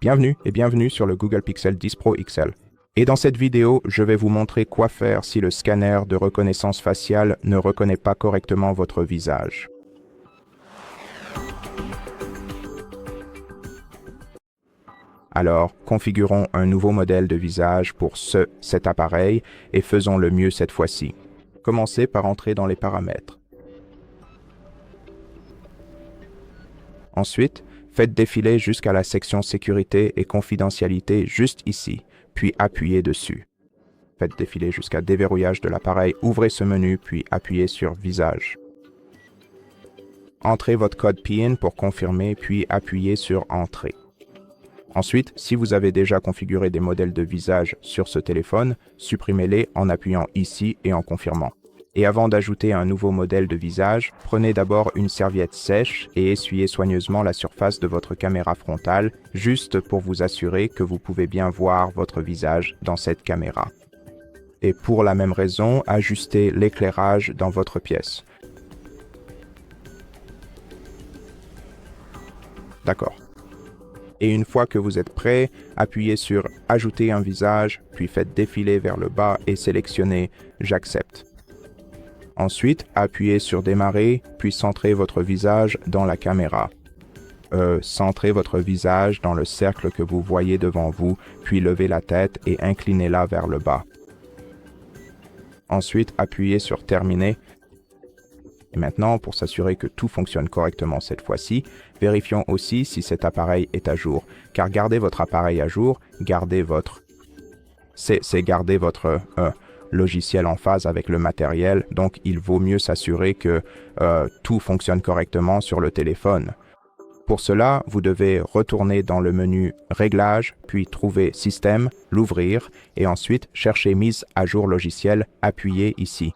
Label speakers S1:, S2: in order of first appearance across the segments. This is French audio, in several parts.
S1: Bienvenue et bienvenue sur le Google Pixel 10 Pro XL. Et dans cette vidéo, je vais vous montrer quoi faire si le scanner de reconnaissance faciale ne reconnaît pas correctement votre visage. Alors, configurons un nouveau modèle de visage pour cet appareil et faisons le mieux cette fois-ci. Commencez par entrer dans les paramètres. Ensuite, faites défiler jusqu'à la section sécurité et confidentialité juste ici, puis appuyez dessus. Faites défiler jusqu'à déverrouillage de l'appareil, ouvrez ce menu, puis appuyez sur visage. Entrez votre code PIN pour confirmer, puis appuyez sur entrée. Ensuite, si vous avez déjà configuré des modèles de visage sur ce téléphone, supprimez-les en appuyant ici et en confirmant. Et avant d'ajouter un nouveau modèle de visage, prenez d'abord une serviette sèche et essuyez soigneusement la surface de votre caméra frontale, juste pour vous assurer que vous pouvez bien voir votre visage dans cette caméra. Et pour la même raison, ajustez l'éclairage dans votre pièce. D'accord. Et une fois que vous êtes prêt, appuyez sur « Ajouter un visage », puis faites défiler vers le bas et sélectionnez « J'accepte ». Ensuite, appuyez sur « Démarrer », puis centrez votre visage dans la caméra. Centrez votre visage dans le cercle que vous voyez devant vous, puis levez la tête et inclinez-la vers le bas. Ensuite, appuyez sur « Terminer ». Et maintenant, pour s'assurer que tout fonctionne correctement cette fois-ci, vérifions aussi si cet appareil est à jour. Car garder votre appareil à jour, c'est garder votre logiciel en phase avec le matériel. Donc, il vaut mieux s'assurer que tout fonctionne correctement sur le téléphone. Pour cela, vous devez retourner dans le menu Réglages, puis trouver Système, l'ouvrir, et ensuite chercher Mise à jour logiciel, appuyez ici.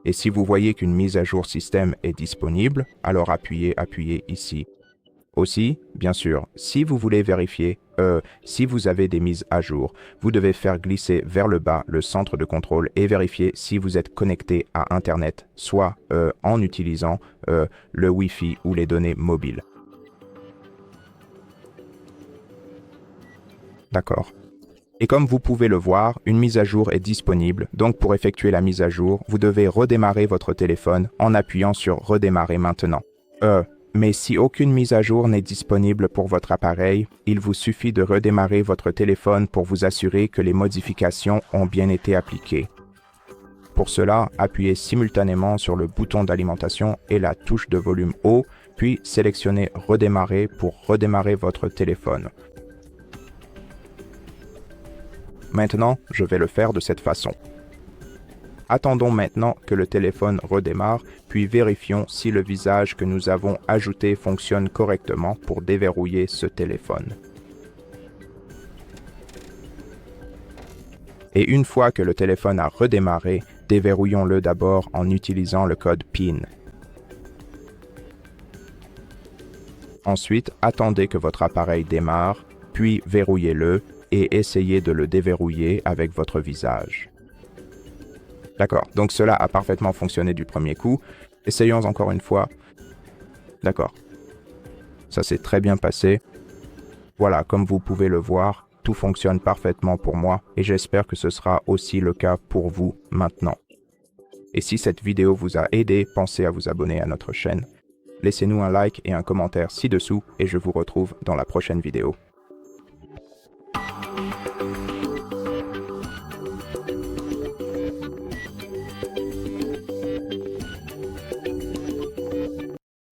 S1: Et si vous voyez qu'une mise à jour système est disponible, alors appuyez ici. Aussi, bien sûr, si vous voulez vérifier, si vous avez des mises à jour, vous devez faire glisser vers le bas le centre de contrôle et vérifier si vous êtes connecté à Internet, soit en utilisant le Wi-Fi ou les données mobiles. D'accord. Et comme vous pouvez le voir, une mise à jour est disponible, donc pour effectuer la mise à jour, vous devez redémarrer votre téléphone en appuyant sur « Redémarrer maintenant ». Mais si aucune mise à jour n'est disponible pour votre appareil, il vous suffit de redémarrer votre téléphone pour vous assurer que les modifications ont bien été appliquées. Pour cela, appuyez simultanément sur le bouton d'alimentation et la touche de volume haut, puis sélectionnez « Redémarrer » pour redémarrer votre téléphone. Maintenant, je vais le faire de cette façon. Attendons maintenant que le téléphone redémarre, puis vérifions si le visage que nous avons ajouté fonctionne correctement pour déverrouiller ce téléphone. Et une fois que le téléphone a redémarré, déverrouillons-le d'abord en utilisant le code PIN. Ensuite, attendez que votre appareil démarre, puis verrouillez-le et essayez de le déverrouiller avec votre visage. D'accord, donc cela a parfaitement fonctionné du premier coup. Essayons encore une fois. D'accord. Ça s'est très bien passé. Voilà, comme vous pouvez le voir, tout fonctionne parfaitement pour moi et j'espère que ce sera aussi le cas pour vous maintenant. Et si cette vidéo vous a aidé, pensez à vous abonner à notre chaîne. Laissez-nous un like et un commentaire ci-dessous et je vous retrouve dans la prochaine vidéo.